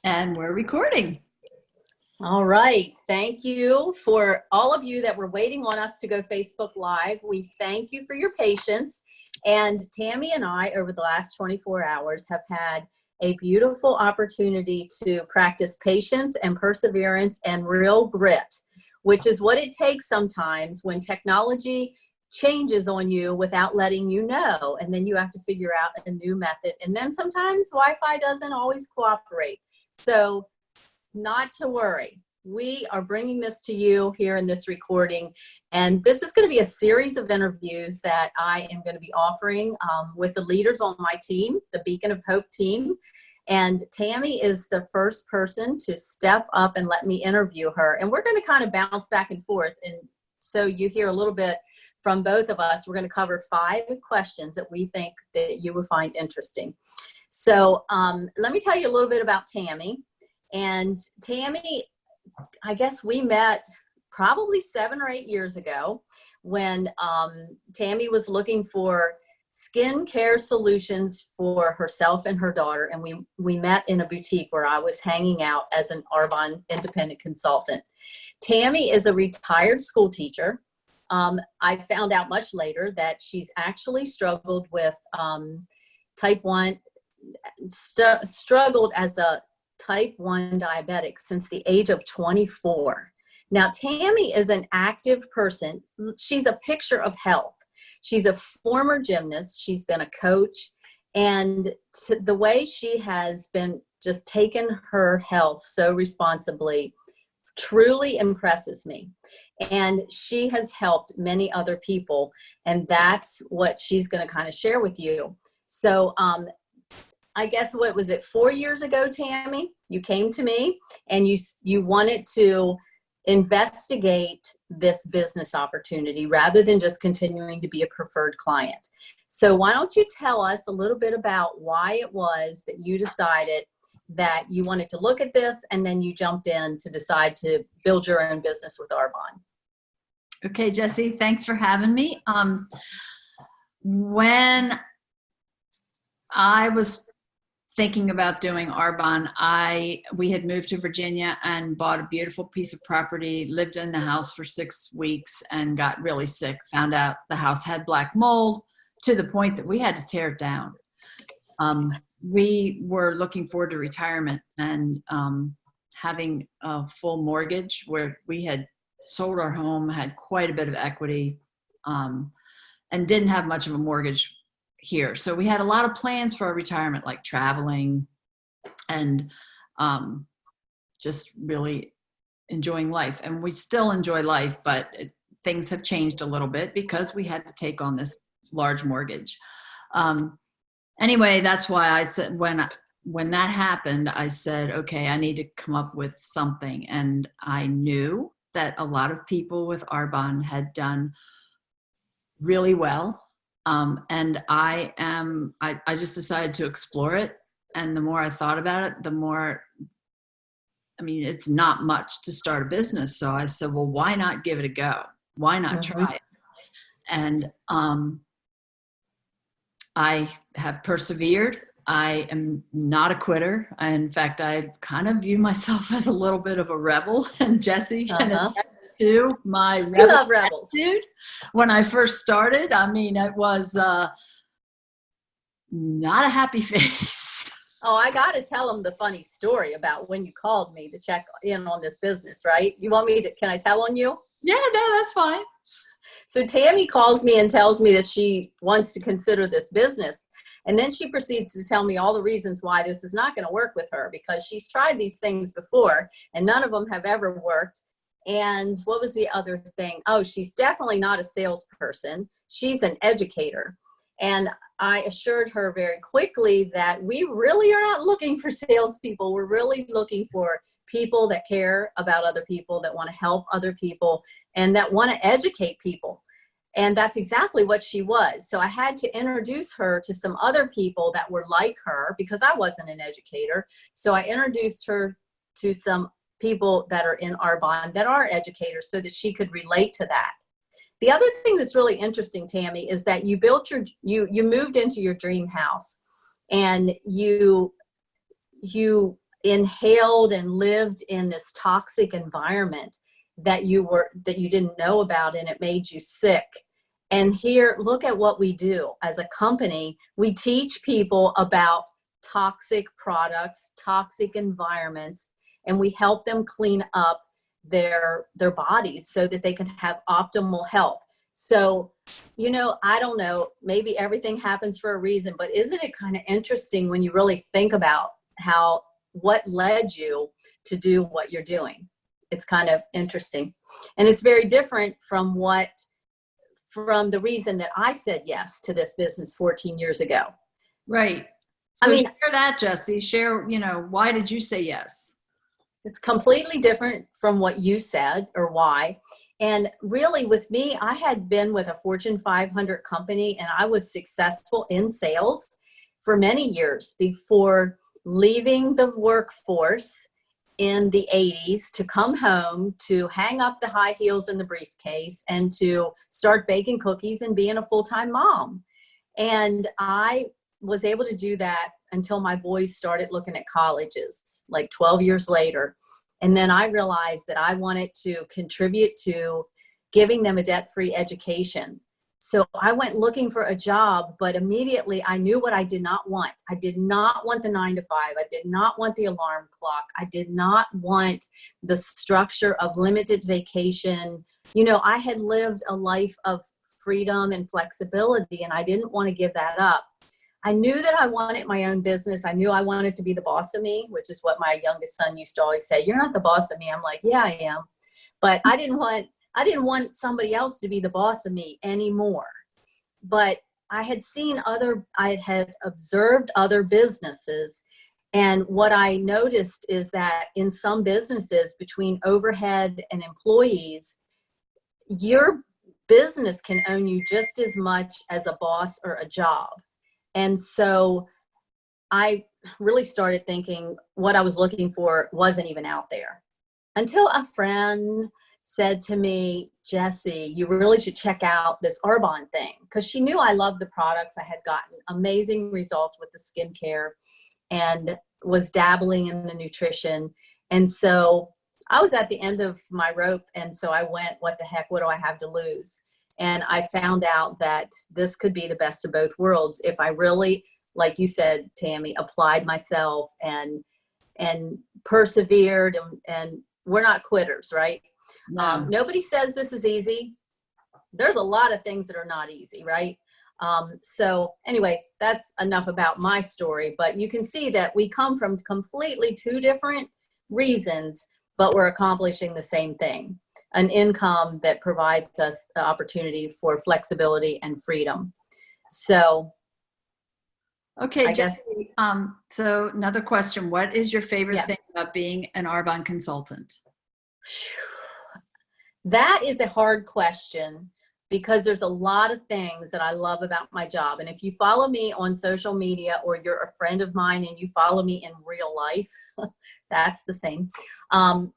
And we're recording. All right. Thank you for all of you that were waiting on us to go Facebook Live. We thank you for your patience. And Tammy and I, over the last 24 hours, have had a beautiful opportunity to practice patience and perseverance and real grit, which is what it takes sometimes when technology changes on you without letting you know. And then you have to figure out a new method. And then sometimes Wi-Fi doesn't always cooperate. So not to worry. We are bringing this to you here in this recording. And this is going to be a series of interviews that I am going to be offering with the leaders on my team, the Beacon of Hope team. And Tammy is the first person to step up and let me interview her. And we're going to kind of bounce back and forth. And so you hear a little bit from both of us. We're going to cover 5 questions that we think that you will find interesting. So let me tell you a little bit about Tammy. And Tammy, I guess we met probably 7 or 8 years ago when Tammy was looking for skincare solutions for herself and her daughter. And we met in a boutique where I was hanging out as an Arbonne independent consultant. Tammy is a retired school teacher. I found out much later that she's actually struggled with type 1, struggled as a type 1 diabetic since the age of 24. Now, Tammy is an active person. She's a picture of health. She's a former gymnast. She's been a coach. And the way she has been just taken her health so responsibly truly impresses me. And she has helped many other people. And that's what she's going to kind of share with you. So, I guess, what was it, 4 years ago, Tammy? You came to me and you wanted to investigate this business opportunity rather than just continuing to be a preferred client. So why don't you tell us a little bit about why it was that you decided that you wanted to look at this and then you jumped in to decide to build your own business with Arbonne? Okay, Jessie, thanks for having me. When I was thinking about doing Arbonne, we had moved to Virginia and bought a beautiful piece of property, lived in the house for 6 weeks and got really sick. Found out the house had black mold to the point that we had to tear it down. We were looking forward to retirement and having a full mortgage where we had sold our home, had quite a bit of equity, and didn't have much of a mortgage here. So we had a lot of plans for our retirement, like traveling and just really enjoying life. And we still enjoy life, but things have changed a little bit because we had to take on this large mortgage. Anyway, that's why I said, when that happened, I said, okay, I need to come up with something. And I knew that a lot of people with Arbonne had done really well. And I just decided to explore it. And the more I thought about it, the more, it's not much to start a business. So I said, well, why not give it a go? Why not try it? And I have persevered. I am not a quitter. In fact, I kind of view myself as a little bit of a rebel, and Jessie can attest to my rebel attitude. When I first started, it was not a happy face. Oh, I got to tell them the funny story about when you called me to check in on this business, right? You want me to, can I tell on you? Yeah, no, that's fine. So Tammy calls me and tells me that she wants to consider this business. And then she proceeds to tell me all the reasons why this is not going to work with her, because she's tried these things before and none of them have ever worked. And what was the other thing? Oh, she's definitely not a salesperson. She's an educator. And I assured her very quickly that we really are not looking for salespeople. We're really looking for people that care about other people, that want to help other people, and that want to educate people. And that's exactly what she was. So I had to introduce her to some other people that were like her because I wasn't an educator. So I introduced her to some people that are in Arbonne that are educators so that she could relate to that. The other thing that's really interesting, Tammy, is that you built you moved into your dream house, and you inhaled and lived in this toxic environment that you didn't know about, and it made you sick. And here, look at what we do as a company. We teach people about toxic products, toxic environments, and we help them clean up their bodies so that they can have optimal health. So, I don't know, maybe everything happens for a reason, but isn't it kind of interesting when you really think about what led you to do what you're doing? It's kind of interesting. And it's very different from the reason that I said yes to this business 14 years ago. Right. So share that, Jessie. Share, why did you say yes? It's completely different from what you said or why. And really with me, I had been with a Fortune 500 company, and I was successful in sales for many years before leaving the workforce in the 80s to come home, to hang up the high heels in the briefcase, and to start baking cookies and being a full-time mom. And I was able to do that until my boys started looking at colleges, like 12 years later. And then I realized that I wanted to contribute to giving them a debt-free education. So I went looking for a job, but immediately I knew what I did not want. I did not want the 9 to 5. I did not want the alarm clock. I did not want the structure of limited vacation. I had lived a life of freedom and flexibility, and I didn't want to give that up. I knew that I wanted my own business. I knew I wanted to be the boss of me, which is what my youngest son used to always say, "You're not the boss of me." I'm like, "Yeah, I am." But I didn't want somebody else to be the boss of me anymore. But I had observed other businesses. And what I noticed is that in some businesses, between overhead and employees, your business can own you just as much as a boss or a job. And so I really started thinking what I was looking for wasn't even out there, until a friend said to me, "Jessie, you really should check out this Arbonne thing," because she knew I loved the products. I had gotten amazing results with the skincare and was dabbling in the nutrition. And so I was at the end of my rope. And so I went, what the heck, what do I have to lose? And I found out that this could be the best of both worlds if I really, like you said, Tammy, applied myself and persevered, and we're not quitters, right? No. Nobody says this is easy. There's a lot of things that are not easy, right? So anyways, that's enough about my story, but you can see that we come from completely two different reasons, but we're accomplishing the same thing: an income that provides us the opportunity for flexibility and freedom. So, okay, Jessie, so another question. What is your favorite thing about being an Arbonne consultant? That is a hard question, because there's a lot of things that I love about my job. And if you follow me on social media, or you're a friend of mine and you follow me in real life, that's the same.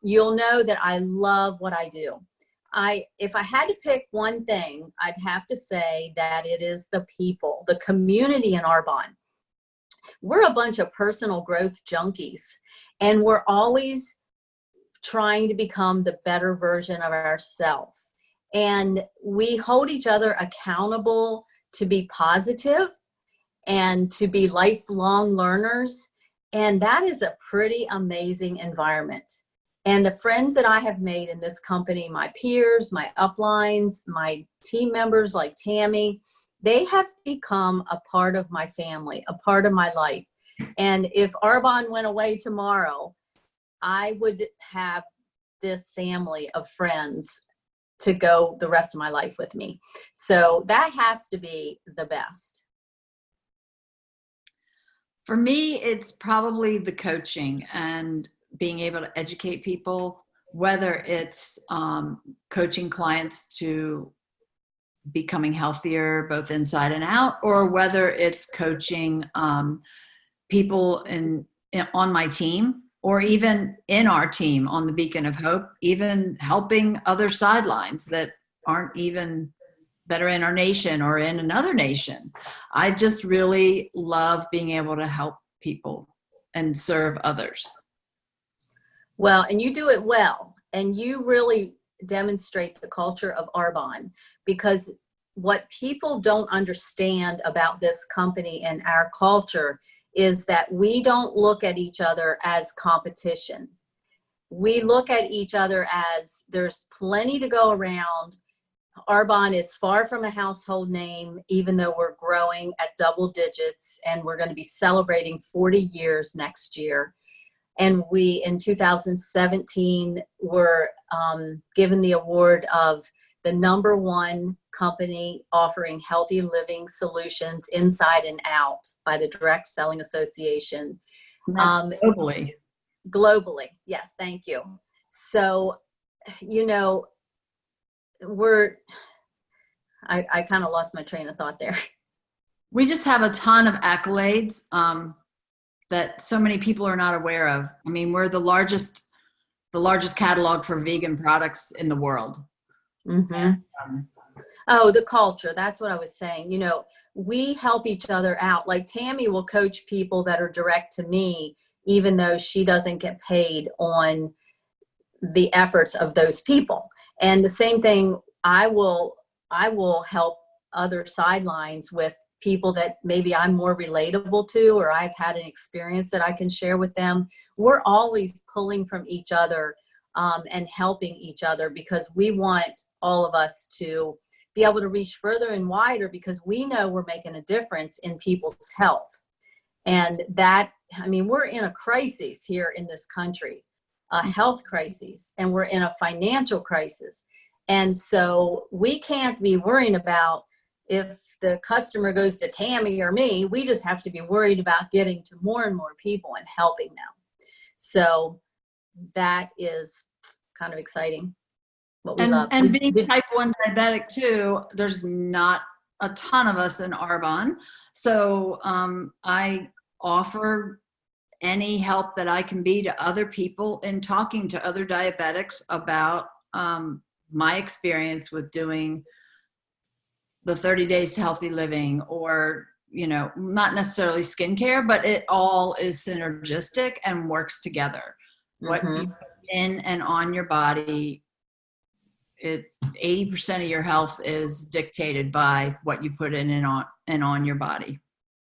You'll know that I love what I do. If I had to pick one thing, I'd have to say that it is the people, the community in Arbonne. We're a bunch of personal growth junkies, and we're always trying to become the better version of ourselves. And we hold each other accountable to be positive and to be lifelong learners. And that is a pretty amazing environment. And the friends that I have made in this company, my peers, my uplines, my team members like Tammy, they have become a part of my family, a part of my life. And if Arbonne went away tomorrow, I would have this family of friends to go the rest of my life with me. So that has to be the best. For me, it's probably the coaching and being able to educate people, whether it's coaching clients to becoming healthier, both inside and out, or whether it's coaching people on my team, or even in our team on the Beacon of Hope, even helping other sidelines that are in our nation or in another nation. I just really love being able to help people and serve others. Well, and you do it well, and you really demonstrate the culture of Arbonne, because what people don't understand about this company and our culture is that we don't look at each other as competition. We look at each other as there's plenty to go around. Arbonne is far from a household name, even though we're growing at double digits, and we're going to be celebrating 40 years next year. And we, in 2017, were given the award of the #1 company offering healthy living solutions inside and out by the Direct Selling Association. And that's globally. Globally, yes, thank you. So, you know, I kind of lost my train of thought there. We just have a ton of accolades that so many people are not aware of. I mean, we're the largest catalog for vegan products in the world. Mm-hmm. And, oh, the culture. That's what I was saying. You know, we help each other out. Like Tammy will coach people that are direct to me, even though she doesn't get paid on the efforts of those people. And the same thing, I will help other sidelines with people that maybe I'm more relatable to, or I've had an experience that I can share with them. We're always pulling from each other and helping each other, because we want all of us to be able to reach further and wider, because we know we're making a difference in people's health. And that, I mean, we're in a crisis here in this country, a health crisis, and we're in a financial crisis. And so we can't be worrying about if the customer goes to Tammy or me. We just have to be worried about getting to more and more people and helping them. So that is kind of exciting. What we love. And being type 1 diabetic too, there's not a ton of us in Arbonne. So I offer any help that I can be to other people in talking to other diabetics about my experience with doing the 30 days to healthy living, or, you know, not necessarily skincare, but it all is synergistic and works together. Mm-hmm. What you put in and on your body, 80% of your health is dictated by what you put in and on your body.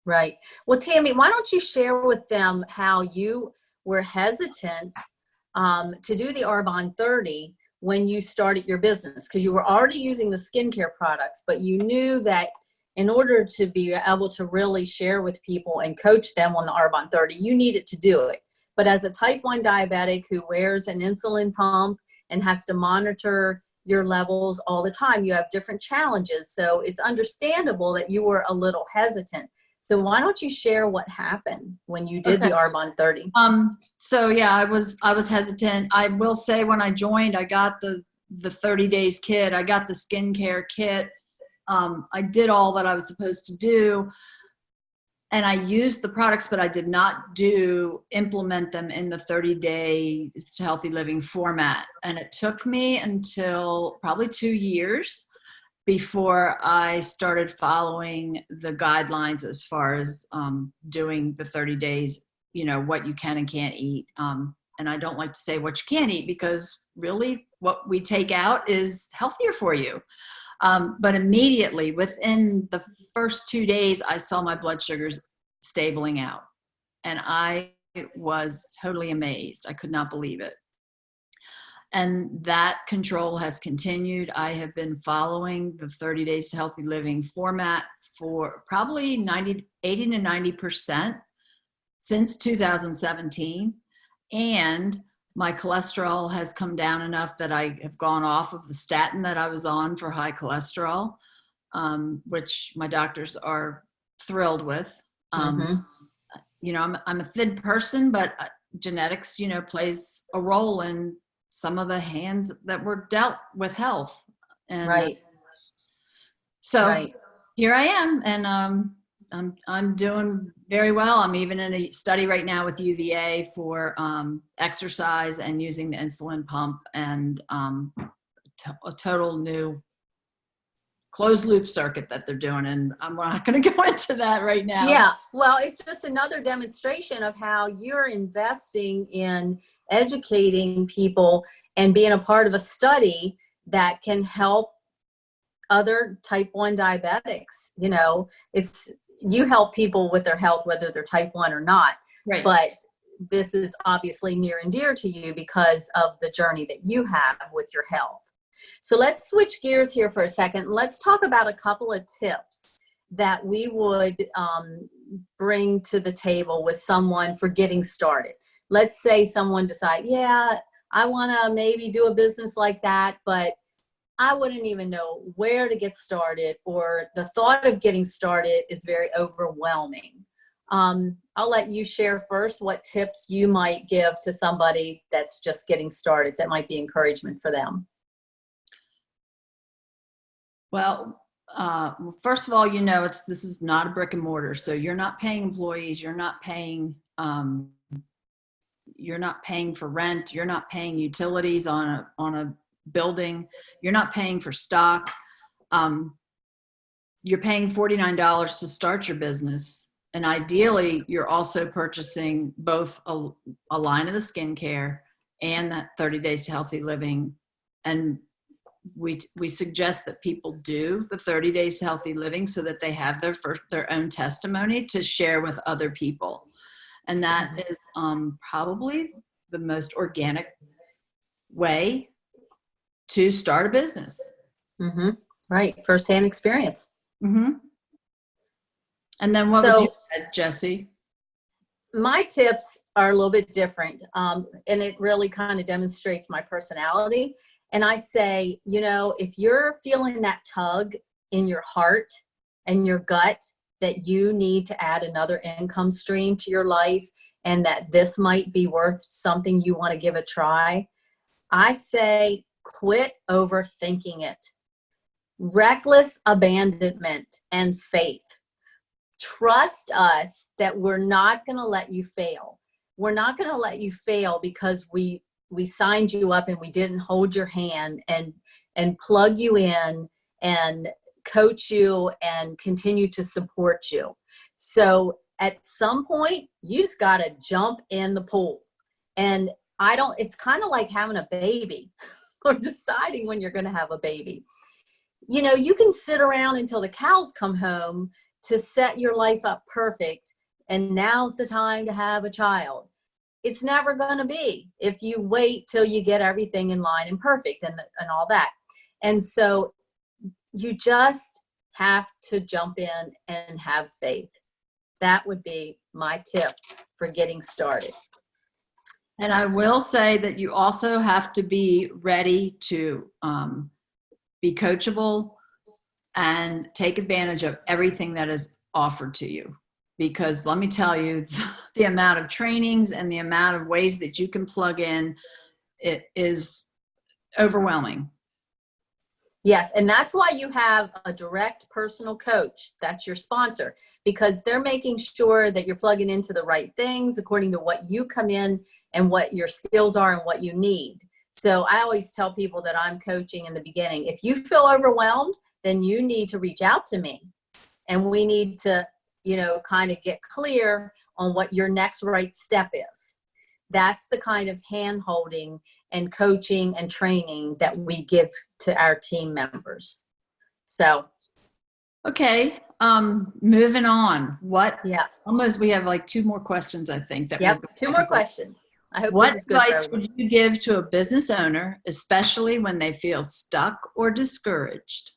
Right. Well, Tammy, why don't you share with them how you were hesitant to do the Arbonne 30 when you started your business? Because you were already using the skincare products, but you knew that in order to be able to really share with people and coach them on the Arbonne 30, you needed to do it. But as a type 1 diabetic who wears an insulin pump and has to monitor your levels all the time, you have different challenges. So it's understandable that you were a little hesitant. So why don't you share what happened when you did the Arbonne 30? So yeah, I was hesitant. I will say when I joined, I got the 30 days kit. I got the skincare kit. I did all that I was supposed to do. And I used the products, but I did not implement them in the 30-day healthy living format. And it took me until probably 2 years before I started following the guidelines as far as doing the 30 days, you know, what you can and can't eat. And I don't like to say what you can't eat, because really what we take out is healthier for you. But immediately within the first 2 days, I saw my blood sugars stabling out. And I was totally amazed. I could not believe it. And that control has continued. I have been following the 30 days to healthy living format for probably 80 to 90% since 2017. And my cholesterol has come down enough that I have gone off of the statin that I was on for high cholesterol, which my doctors are thrilled with. You know, I'm a thin person, but genetics, you know, plays a role in some of the hands that were dealt with health. And right. So here I am, and I'm doing very well. I'm even in a study right now with UVA for exercise and using the insulin pump, and a total new closed loop circuit that they're doing. And I'm not going to go into that right now. Yeah. Well, it's just another demonstration of how you're investing in educating people and being a part of a study that can help other type 1 diabetics. You know, you help people with their health, whether they're type 1 or not. Right. But this is obviously near and dear to you because of the journey that you have with your health. So let's switch gears here for a second. Let's talk about a couple of tips that we would bring to the table with someone for getting started. Let's say someone decide, yeah, I want to maybe do a business like that, but I wouldn't even know where to get started, or the thought of getting started is very overwhelming. I'll let you share first what tips you might give to somebody that's just getting started that might be encouragement for them. Well, first of all, you know, this is not a brick and mortar, so you're not paying employees, you're not paying for rent, you're not paying utilities on a building, you're not paying for stock. You're paying $49 to start your business. And ideally, you're also purchasing both a line of the skincare and that 30 Days to Healthy Living. And we suggest that people do the 30 Days to Healthy Living so that they have their own testimony to share with other people. And that is probably the most organic way to start a business. Mm-hmm. Right. Firsthand experience. Mm-hmm. And then what would you add, Jessie? My tips are a little bit different. And it really kind of demonstrates my personality. And I say, you know, if you're feeling that tug in your heart and your gut that you need to add another income stream to your life and that this might be worth something you want to give a try, I say quit overthinking it. Reckless abandonment and faith. Trust us that we're not going to let you fail. We're not going to let you fail because we signed you up and we didn't hold your hand and plug you in and coach you and continue to support you. So at some point, you just got to jump in the pool. And it's kind of like having a baby or deciding when you're going to have a baby. You know, you can sit around until the cows come home to set your life up perfect, and now's the time to have a child. It's never going to be if you wait till you get everything in line and perfect and all that. And so you just have to jump in and have faith. That would be my tip for getting started. And I will say that you also have to be ready to be coachable and take advantage of everything that is offered to you. Because let me tell you, the amount of trainings and the amount of ways that you can plug in, it is overwhelming. Yes, and that's why you have a direct personal coach. That's your sponsor, because they're making sure that you're plugging into the right things according to what you come in and what your skills are and what you need. So I always tell people that I'm coaching in the beginning. If you feel overwhelmed, then you need to reach out to me. And we need to, kind of get clear on what your next right step is. That's the kind of hand-holding and coaching and training that we give to our team members. So. Okay. Moving on. We have like 2 more questions, I think. Yep. 2 more questions. I hope what this is good. What advice would you give to a business owner, especially when they feel stuck or discouraged?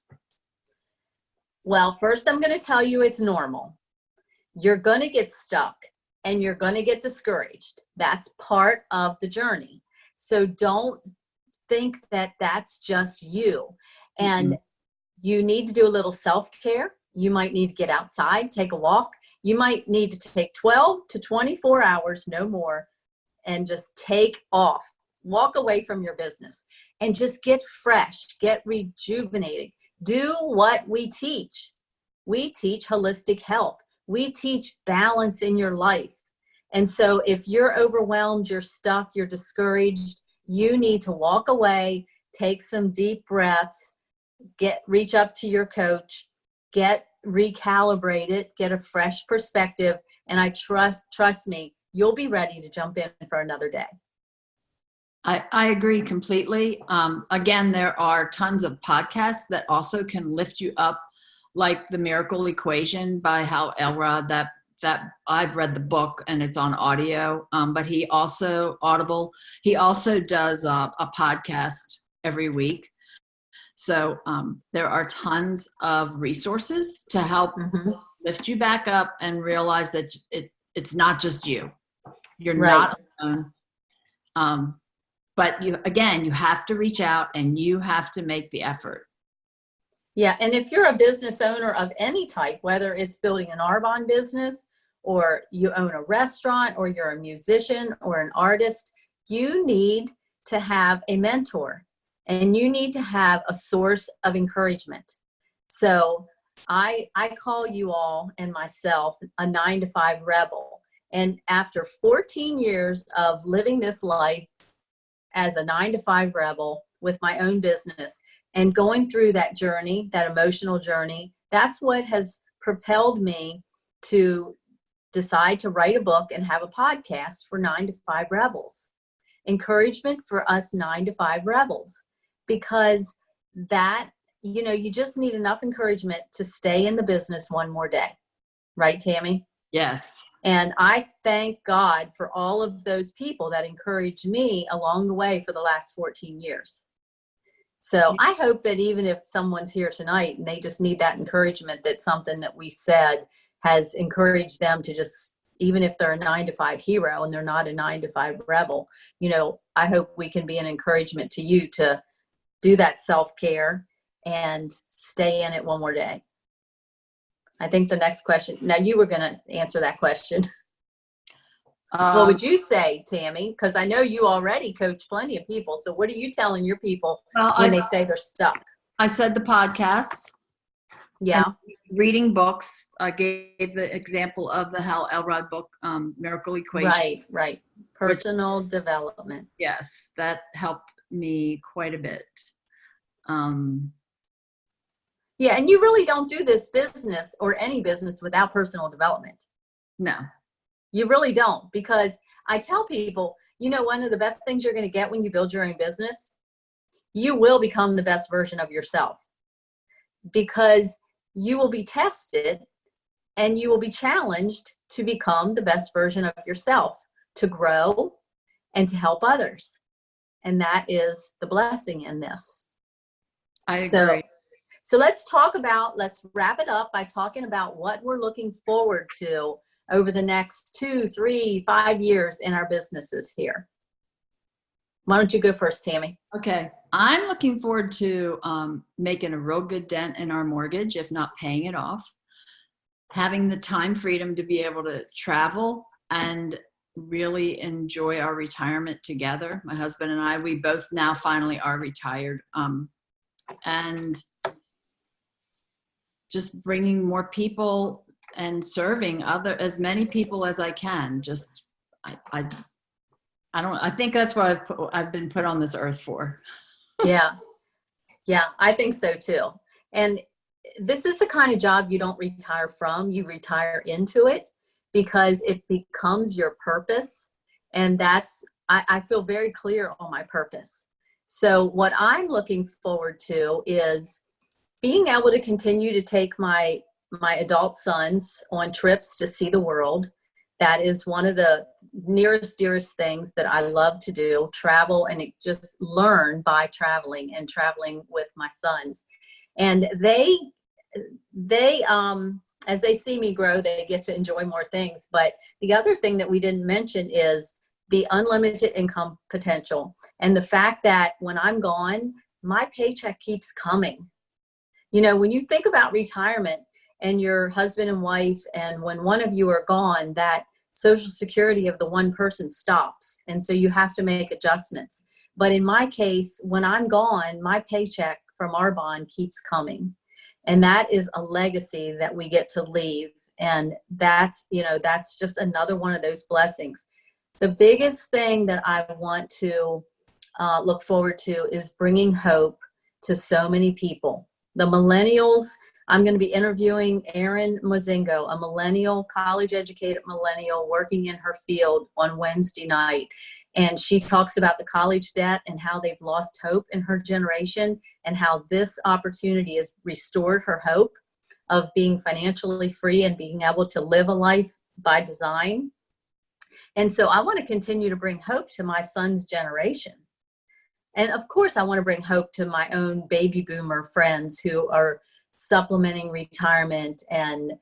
Well, first I'm going to tell you it's normal. You're going to get stuck and you're going to get discouraged. That's part of the journey. So don't think that that's just you. And you need to do a little self-care. You might need to get outside, take a walk. You might need to take 12 to 24 hours, no more, and just take off. Walk away from your business and just get fresh, get rejuvenated. Do what we teach. We teach holistic health. We teach balance in your life. And so if you're overwhelmed, you're stuck, you're discouraged, you need to walk away, take some deep breaths, reach up to your coach, get recalibrated, get a fresh perspective. And I trust me, you'll be ready to jump in for another day. I agree completely. Again, there are tons of podcasts that also can lift you up, like The Miracle Equation by Hal Elrod, that I've read the book and it's on audio, but he also does a podcast every week. So there are tons of resources to help lift you back up and realize that it's not just you. You're not alone. But you have to reach out and you have to make the effort. Yeah, and if you're a business owner of any type, whether it's building an Arbonne business, or you own a restaurant, or you're a musician or an artist, you need to have a mentor and you need to have a source of encouragement. So I call you all and myself a 9-to-5 rebel. And after 14 years of living this life as a 9-to-5 rebel with my own business and going through that journey, that emotional journey, that's what has propelled me to decide to write a book and have a podcast for 9-to-5 rebels. Encouragement for us 9-to-5 rebels, because that, you just need enough encouragement to stay in the business one more day. Right, Tammy? Yes. And I thank God for all of those people that encouraged me along the way for the last 14 years. So I hope that even if someone's here tonight and they just need that encouragement, that something that we said has encouraged them to just, even if they're a 9-to-5 hero and they're not a 9-to-5 rebel, I hope we can be an encouragement to you to do that self-care and stay in it one more day. I think the next question, now you were going to answer that question. What would you say, Tammy? Because I know you already coach plenty of people. So what are you telling your people when they say they're stuck? I said the podcasts. Yeah. Reading books. I gave the example of the Hal Elrod book, Miracle Equation. Right. Personal development. Yes, that helped me quite a bit. Yeah, and you really don't do this business or any business without personal development. No. You really don't, because I tell people, one of the best things you're going to get when you build your own business, you will become the best version of yourself, because you will be tested and you will be challenged to become the best version of yourself, to grow and to help others. And that is the blessing in this. I agree. So let's wrap it up by talking about what we're looking forward to over the next 2, 3, 5 years in our businesses here. Why don't you go first, Tammy? Okay. I'm looking forward to making a real good dent in our mortgage, if not paying it off. Having the time freedom to be able to travel and really enjoy our retirement together. My husband and I, we both now finally are retired. And just bringing more people and serving as many people as I can. Just, I think that's what I've been put on this earth for. Yeah, I think so too. And this is the kind of job you don't retire from, you retire into it, because it becomes your purpose. And I feel very clear on my purpose. So what I'm looking forward to is being able to continue to take my adult sons on trips to see the world. That is one of the nearest, dearest things that I love to do, travel and just learn by traveling and traveling with my sons. And they, as they see me grow, they get to enjoy more things. But the other thing that we didn't mention is the unlimited income potential. And the fact that when I'm gone, my paycheck keeps coming. When you think about retirement and your husband and wife, and when one of you are gone, that Social Security of the one person stops. And so you have to make adjustments. But in my case, when I'm gone, my paycheck from Arbonne keeps coming. And that is a legacy that we get to leave. And that's just another one of those blessings. The biggest thing that I want to look forward to is bringing hope to so many people. The millennials, I'm going to be interviewing Erin Mozingo, a millennial, college-educated millennial working in her field on Wednesday night. And she talks about the college debt and how they've lost hope in her generation and how this opportunity has restored her hope of being financially free and being able to live a life by design. And so I want to continue to bring hope to my son's generation. And of course, I want to bring hope to my own baby boomer friends who are supplementing retirement and,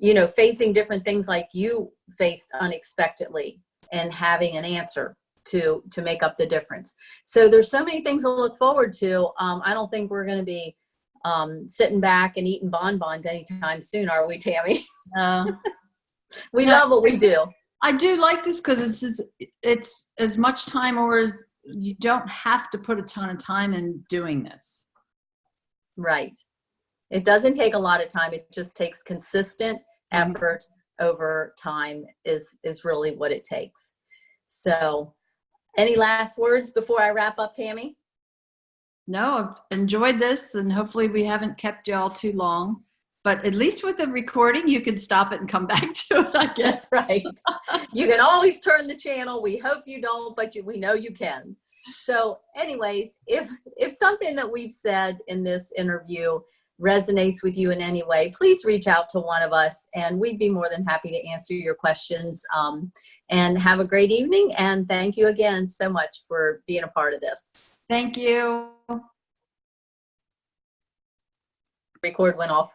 you know, facing different things like you faced unexpectedly and having an answer to make up the difference. So there's so many things to look forward to. I don't think we're going to be sitting back and eating bonbons anytime soon, are we, Tammy? We love what we do. I do like this because it's as much time, or as you don't have to put a ton of time in doing this. Right. It doesn't take a lot of time. It just takes consistent effort over time is really what it takes. So any last words before I wrap up, Tammy? No, I've enjoyed this, and hopefully we haven't kept you all too long. But at least with the recording, you can stop it and come back to it, I guess. That's right. You can always turn the channel. We hope you don't, but we know you can. So anyways, if something that we've said in this interview resonates with you in any way, please reach out to one of us and we'd be more than happy to answer your questions. And have a great evening. And thank you again so much for being a part of this. Thank you. Record went off.